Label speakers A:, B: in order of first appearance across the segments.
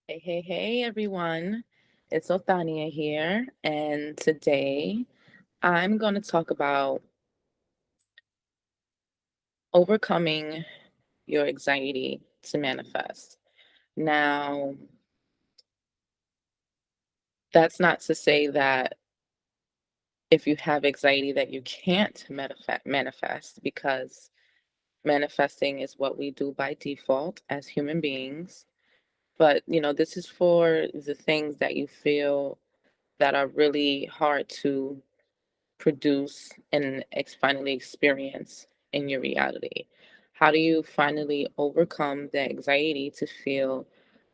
A: Hey, everyone. It's Othania here, and today I'm going to talk about overcoming your anxiety to manifest. Now, that's not to say that if you have anxiety that you can't manifest, because manifesting is what we do by default as human beings. But, this is for the things that you feel that are really hard to produce and finally experience in your reality? How do you finally overcome the anxiety to feel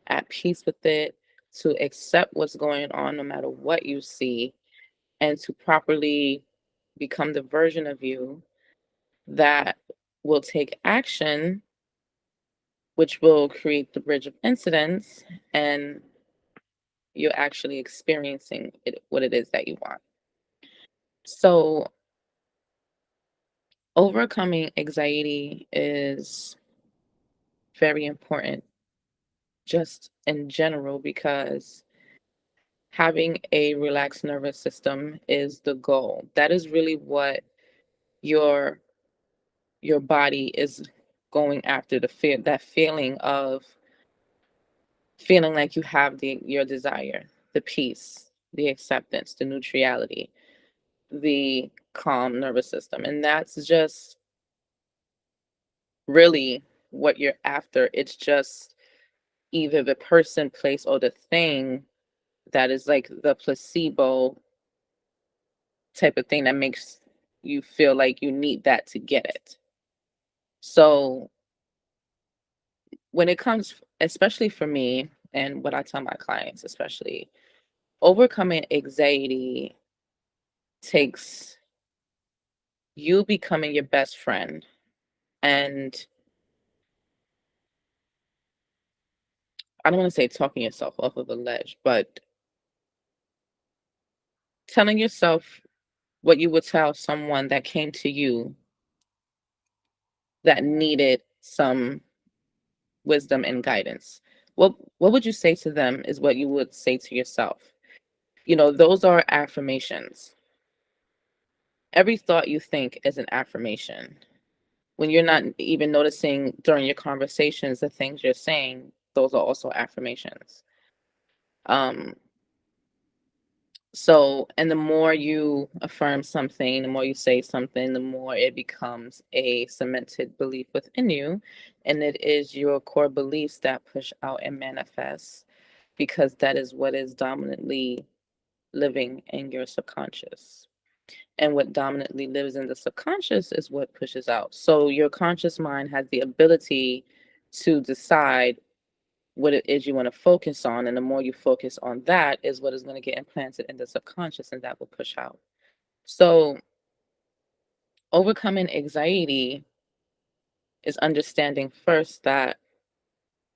A: at peace with it, to accept what's going on no matter what you see, and to properly become the version of you that will take action, which will create the bridge of incidents, and you're actually experiencing what it is that you want. So, overcoming anxiety is very important just in general because having a relaxed nervous system is the goal. That is really what your your body is going after, that feeling of feeling like you have your desire, the peace, the acceptance, the neutrality, the calm nervous system. And that's just really what you're after. It's just either the person, place, or the thing that is like the placebo type of thing that makes you feel like you need that to get it. So when it comes, especially for me, and what I tell my clients, especially, overcoming anxiety takes you becoming your best friend. And I don't want to say talking yourself off of a ledge, but telling yourself what you would tell someone that came to you that needed some wisdom and guidance. What would you say to them is what you would say to yourself. Those are affirmations. Every thought you think is an affirmation. When you're not even noticing during your conversations the things you're saying, those are also affirmations. Um, and the more you affirm something, the more you say something, the more it becomes a cemented belief within you. And it is your core beliefs that push out and manifest because that is what is dominantly living in your subconscious. And what dominantly lives in the subconscious is what pushes out. So your conscious mind has the ability to decide what it is you want to focus on. And the more you focus on that, is what is going to get implanted in the subconscious, and that will push out. So, overcoming anxiety is understanding first that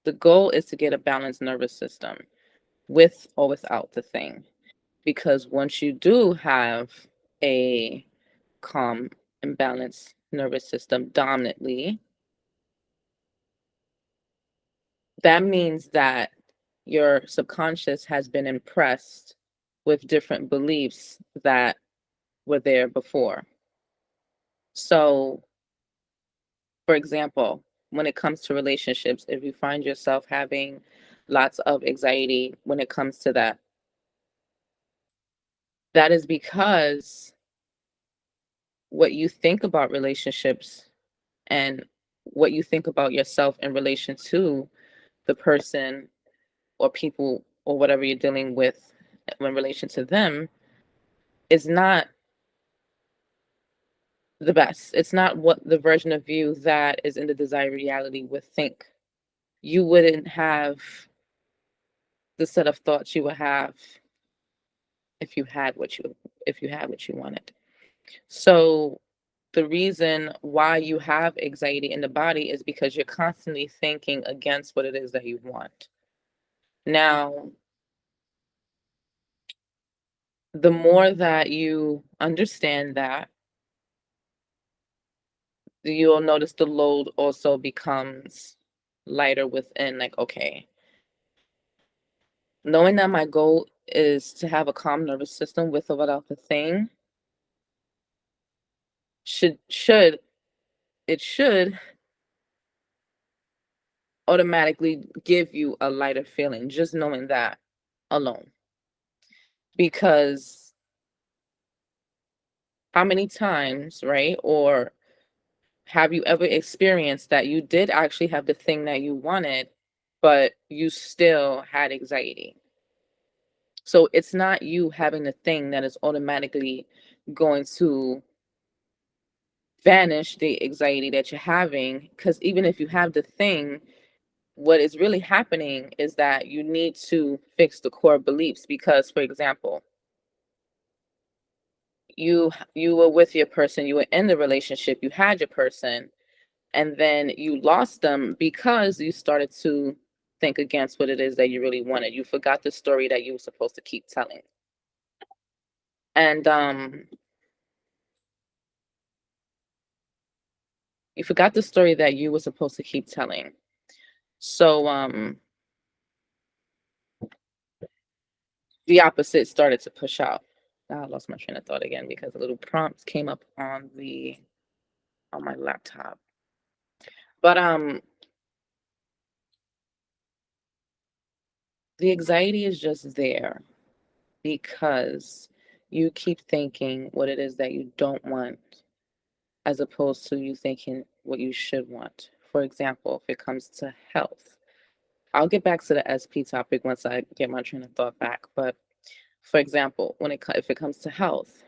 A: the goal is to get a balanced nervous system with or without the thing. Because once you do have a calm and balanced nervous system dominantly, that means that your subconscious has been impressed with different beliefs that were there before. So, for example, when it comes to relationships, if you find yourself having lots of anxiety when it comes to that, that is because what you think about relationships and what you think about yourself in relation to the person or people or whatever you're dealing with in relation to them is not the best. It's not what the version of you that is in the desired reality would think. You wouldn't have the set of thoughts you would have if you had what you wanted. So the reason why you have anxiety in the body is because you're constantly thinking against what it is that you want. Now, the more that you understand that, you'll notice the load also becomes lighter within, like, okay, knowing that my goal is to have a calm nervous system with or without the thing should it should automatically give you a lighter feeling, just knowing that alone. Because how many times, right? Or have you ever experienced that you did actually have the thing that you wanted, but you still had anxiety? So it's not you having the thing that is automatically going to vanish the anxiety that you're having. Because even if you have the thing, what is really happening is that you need to fix the core beliefs. Because, for example, you were with your person, you were in the relationship, you had your person, and then you lost them because you started to think against what it is that you really wanted. You forgot the story that you were supposed to keep telling. And you forgot the story that you were supposed to keep telling. So the opposite started to push out. Now I lost my train of thought again because a little prompt came up on my laptop. But the anxiety is just there because you keep thinking what it is that you don't want as opposed to you thinking what you should want. For example, if it comes to health, I'll get back to the SP topic once I get my train of thought back. But for example, if it comes to health,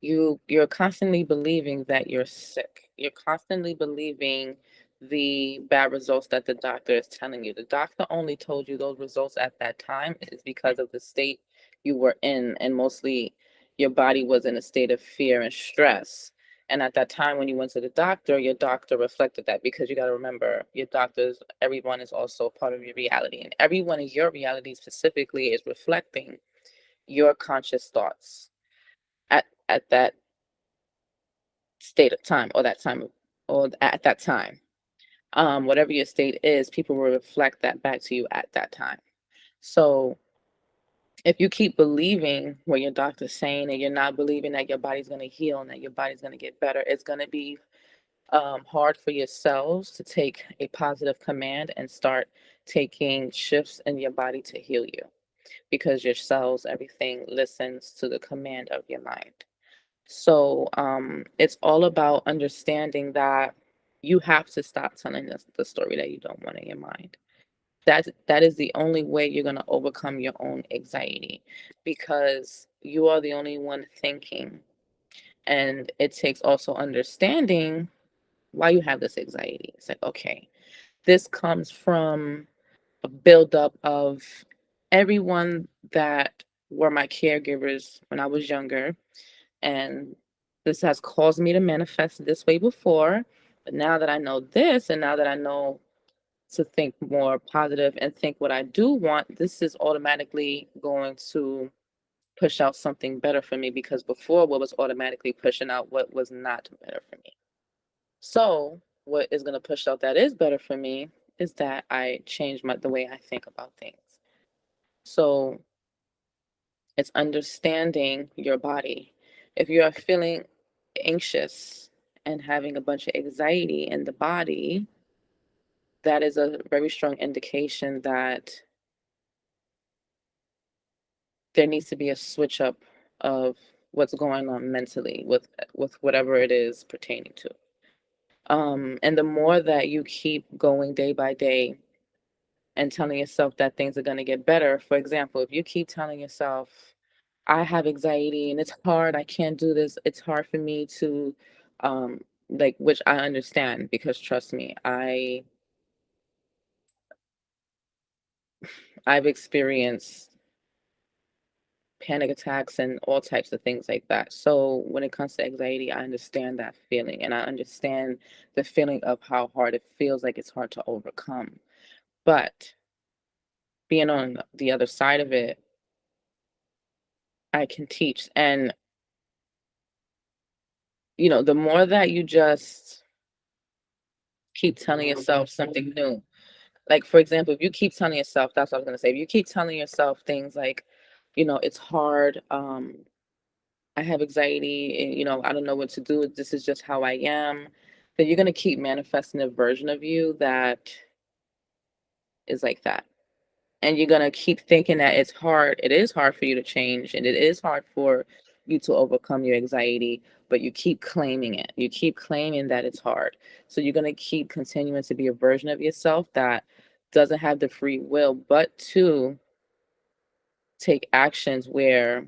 A: you're constantly believing that you're sick. You're constantly believing the bad results that the doctor is telling you. The doctor only told you those results at that time is because of the state you were in, and mostly your body was in a state of fear and stress. And at that time when you went to the doctor, your doctor reflected that, because you got to remember, your doctors, everyone is also part of your reality, and everyone in your reality specifically is reflecting your conscious thoughts at that state of time, or that time, or at that time. Whatever your state is, people will reflect that back to you at that time. So if you keep believing what your doctor's saying, and you're not believing that your body's going to heal and that your body's going to get better, it's going to be hard for your cells to take a positive command and start taking shifts in your body to heal you, because your cells, everything listens to the command of your mind. So it's all about understanding that you have to stop telling the story that you don't want in your mind. That is the only way you're going to overcome your own anxiety, because you are the only one thinking. And it takes also understanding why you have this anxiety. It's like, okay, this comes from a buildup of everyone that were my caregivers when I was younger, and this has caused me to manifest this way before. But now that I know this, and now that I know to think more positive and think what I do want, this is automatically going to push out something better for me, because before, what was automatically pushing out what was not better for me. So what is going to push out that is better for me is that I change the way I think about things. So it's understanding your body. If you are feeling anxious and having a bunch of anxiety in the body, that is a very strong indication that there needs to be a switch up of what's going on mentally with whatever it is pertaining to. And the more that you keep going day by day and telling yourself that things are going to get better, for example, if you keep telling yourself, I have anxiety and it's hard, I can't do this, it's hard for me to um like, which I understand, because trust me, I've experienced panic attacks and all types of things like that. So when it comes to anxiety, I understand that feeling, and I understand the feeling of how hard it feels, like it's hard to overcome. But being on the other side of it, I can teach. And the more that you just keep telling yourself something new, Like, for example, if you keep telling yourself, that's what I was gonna say. If you keep telling yourself things like, it's hard, I have anxiety, and, I don't know what to do. This is just how I am. Then you're gonna keep manifesting a version of you that is like that. And you're gonna keep thinking that it's hard. It is hard for you to change, and it is hard for you to overcome your anxiety, but you keep claiming it. You keep claiming that it's hard. So you're gonna keep continuing to be a version of yourself that doesn't have the free will, but to take actions where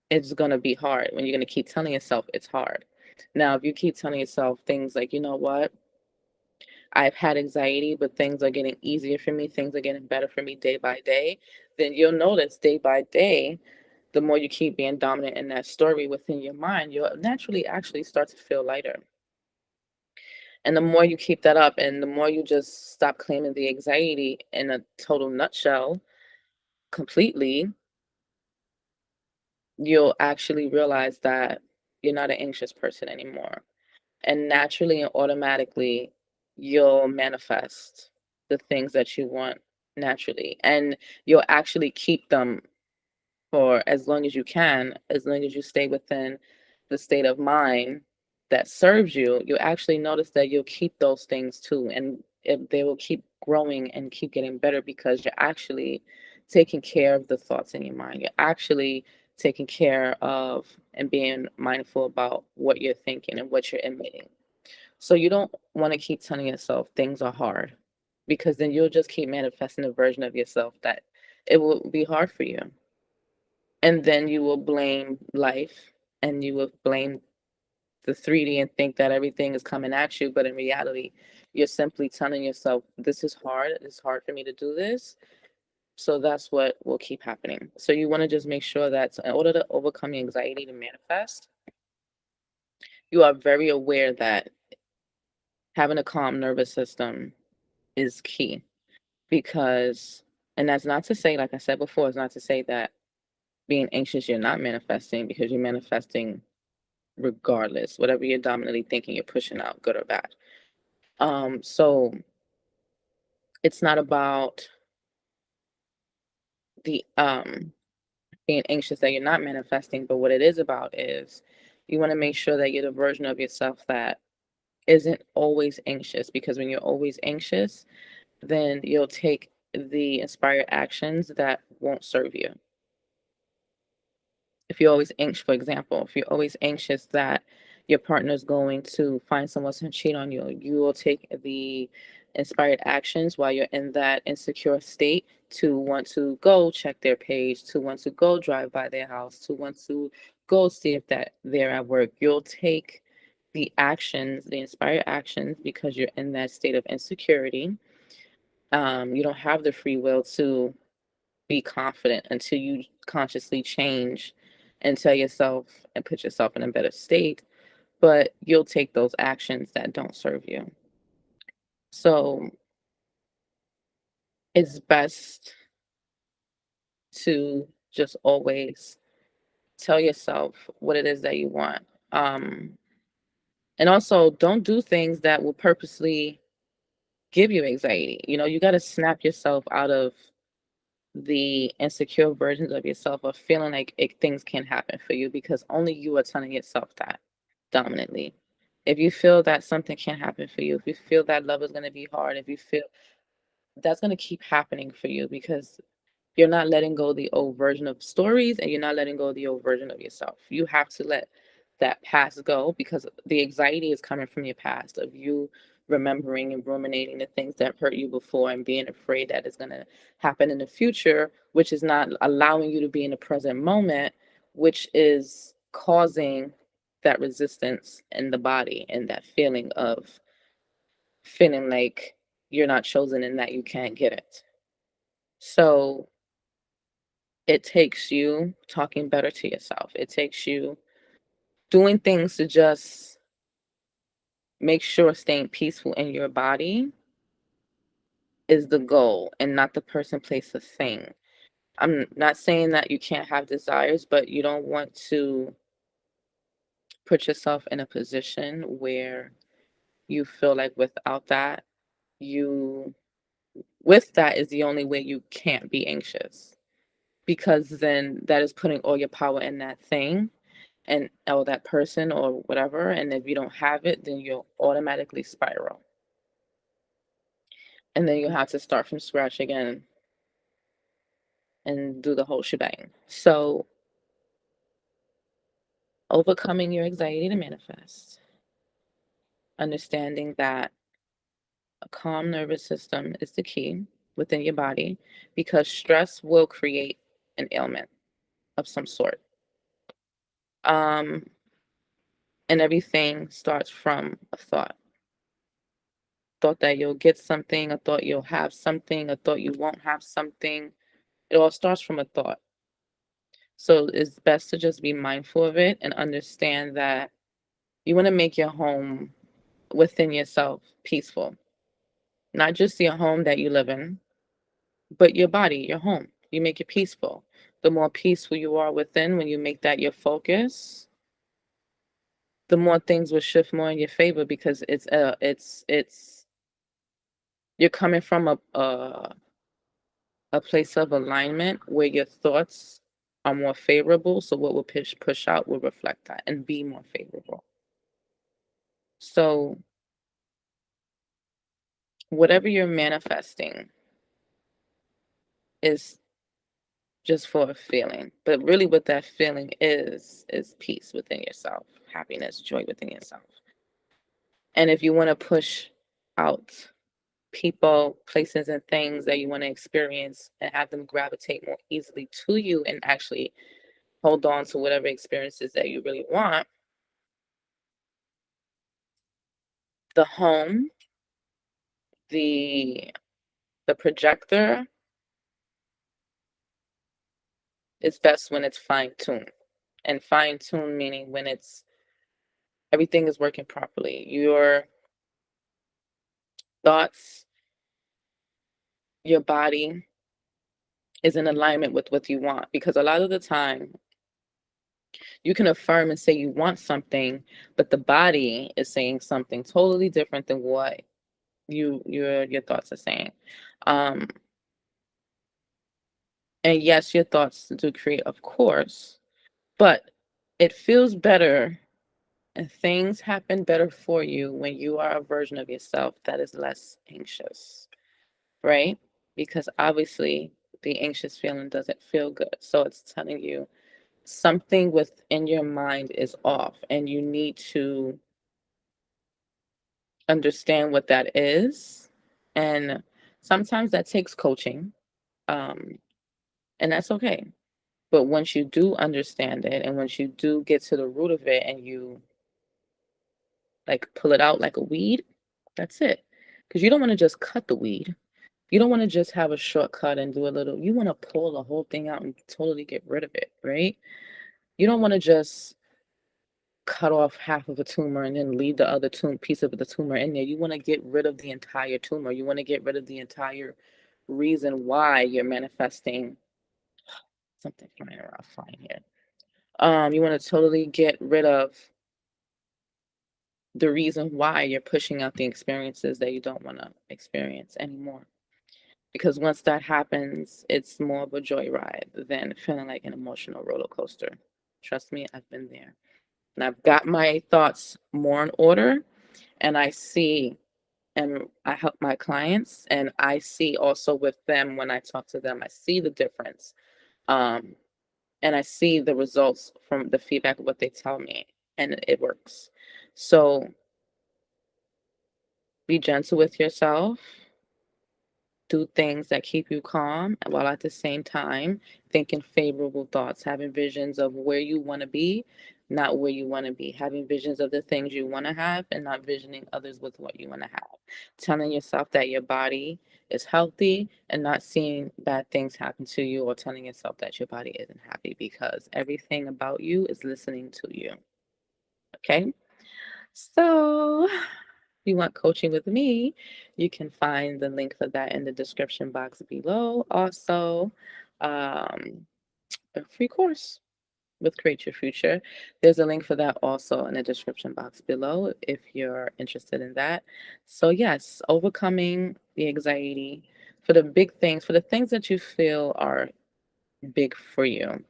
A: it's gonna be hard, when you're gonna keep telling yourself it's hard. Now, if you keep telling yourself things like, you know what, I've had anxiety, but things are getting easier for me, things are getting better for me day by day, then you'll notice day by day, the more you keep being dominant in that story within your mind, you'll naturally actually start to feel lighter. And the more you keep that up and the more you just stop claiming the anxiety in a total nutshell completely, you'll actually realize that you're not an anxious person anymore. And naturally and automatically, you'll manifest the things that you want naturally. And you'll actually keep them for as long as you can, as long as you stay within the state of mind that serves you, you'll actually notice that you'll keep those things too. And they will keep growing and keep getting better because you're actually taking care of the thoughts in your mind. You're actually taking care of and being mindful about what you're thinking and what you're emitting. So you don't want to keep telling yourself things are hard because then you'll just keep manifesting a version of yourself that it will be hard for you. And then you will blame life and you will blame the 3D and think that everything is coming at you. But in reality, you're simply telling yourself, this is hard. It's hard for me to do this. So that's what will keep happening. So you want to just make sure that in order to overcome your anxiety to manifest, you are very aware that having a calm nervous system is key because, and that's not to say, like I said before, it's not to say that being anxious, you're not manifesting because you're manifesting regardless, whatever you're dominantly thinking, you're pushing out, good or bad. So it's not about the being anxious that you're not manifesting, but what it is about is you want to make sure that you're the version of yourself that isn't always anxious because when you're always anxious, then you'll take the inspired actions that won't serve you. If you're always anxious, for example, if you're always anxious that your partner's going to find someone else and cheat on you, you will take the inspired actions while you're in that insecure state to want to go check their page, to want to go drive by their house, to want to go see if that they're at work. You'll take the actions, the inspired actions, because you're in that state of insecurity. You don't have the free will to be confident until you consciously change and tell yourself and put yourself in a better state, but you'll take those actions that don't serve you. So it's best to just always tell yourself what it is that you want. Um, and also, don't do things that will purposely give you anxiety. You got to snap yourself out of the insecure versions of yourself of feeling like things can happen for you because only you are telling yourself that dominantly. If you feel that something can't happen for you, if you feel that love is going to be hard, if you feel that's going to keep happening for you because you're not letting go of the old version of stories and you're not letting go of the old version of yourself. You have to let that past go because the anxiety is coming from your past of you remembering and ruminating the things that hurt you before and being afraid that it's going to happen in the future, which is not allowing you to be in the present moment, which is causing that resistance in the body and that feeling of feeling like you're not chosen and that you can't get it. So it takes you talking better to yourself. It takes you doing things to just make sure staying peaceful in your body is the goal and not the person, place, or thing. I'm not saying that you can't have desires, but you don't want to put yourself in a position where you feel like without that, you with that is the only way you can't be anxious, because then that is putting all your power in that thing and or that person or whatever. And if you don't have it, then you'll automatically spiral. And then you have to start from scratch again and do the whole shebang. So, overcoming your anxiety to manifest, understanding that a calm nervous system is the key within your body, because stress will create an ailment of some sort. Um, and everything starts from a thought. Thought that you'll get something, a thought you'll have something, a thought you won't have something. It all starts from a thought. So it's best to just be mindful of it and understand that you want to make your home within yourself peaceful. Not just your home that you live in, but your body, your home. You make it peaceful. The more peaceful you are within, when you make that your focus, the more things will shift more in your favor, because it's you're coming from a place of alignment where your thoughts are more favorable. So what will push out will reflect that and be more favorable. So whatever you're manifesting is just for a feeling, but really what that feeling is peace within yourself, happiness, joy within yourself. And if you want to push out people, places, and things that you want to experience and have them gravitate more easily to you and actually hold on to whatever experiences that you really want, the home, the the projector is best when it's fine-tuned. And fine-tuned meaning when it's everything is working properly. Your thoughts, your body is in alignment with what you want. Because a lot of the time, you can affirm and say you want something, but the body is saying something totally different than what your thoughts are saying. Um, and yes, your thoughts do create, of course, but it feels better and things happen better for you when you are a version of yourself that is less anxious, right? Because obviously the anxious feeling doesn't feel good. So it's telling you something within your mind is off and you need to understand what that is. And sometimes that takes coaching, um, and that's okay. But once you do understand it and once you do get to the root of it and you like pull it out like a weed, that's it. Because you don't want to just cut the weed. You don't want to just have a shortcut and do a little, you want to pull the whole thing out and totally get rid of it, right? You don't want to just cut off half of a tumor and then leave the other piece of the tumor in there. You want to get rid of the entire tumor. You want to get rid of the entire reason why you're manifesting something flying around flying here. You want to totally get rid of the reason why you're pushing out the experiences that you don't want to experience anymore. Because once that happens, it's more of a joyride than feeling like an emotional roller coaster. Trust me, I've been there. And I've got my thoughts more in order, and I see and I help my clients, and I see also with them when I talk to them, I see the difference. Um, and I see the results from the feedback of what they tell me, and it works. So be gentle with yourself. Do things that keep you calm while at the same time thinking favorable thoughts, having visions of where you want to be, not where you want to be, having visions of the things you want to have and not visioning others with what you want to have, telling yourself that your body is healthy and not seeing bad things happen to you, or telling yourself that your body isn't happy, because everything about you is listening to you. Okay? So, if you want coaching with me, you can find the link for that in the description box below. Also, um, a free course with Create Your Future. There's a link for that also in the description box below if you're interested in that. So, yes, overcoming the anxiety for the big things, for the things that you feel are big for you.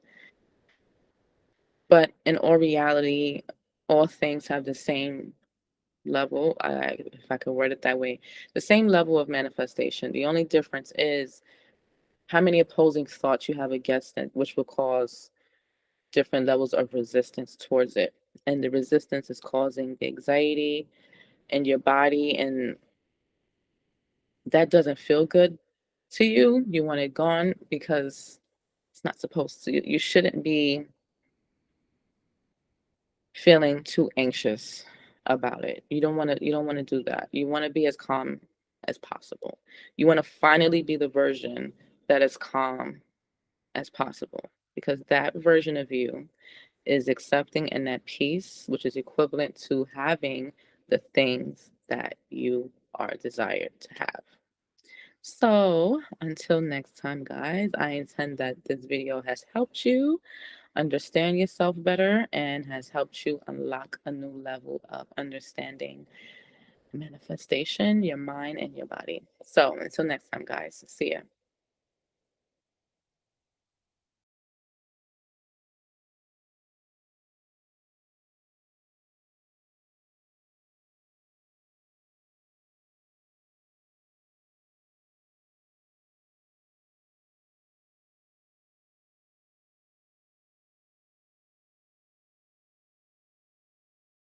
A: But in all reality, all things have the same level, if I could word it that way, the same level of manifestation. The only difference is how many opposing thoughts you have against it, which will cause different levels of resistance towards it. And the resistance is causing the anxiety in your body, and that doesn't feel good to you. You want it gone because it's not supposed to. You shouldn't be feeling too anxious about it. You don't want to do that. You want to be as calm as possible. You want to finally be the version that is calm as possible, because that version of you is accepting and at peace, which is equivalent to having the things that you are desired to have. So until next time, guys, I intend that this video has helped you understand yourself better and has helped you unlock a new level of understanding manifestation, your mind, and your body. So until next time, guys, see ya.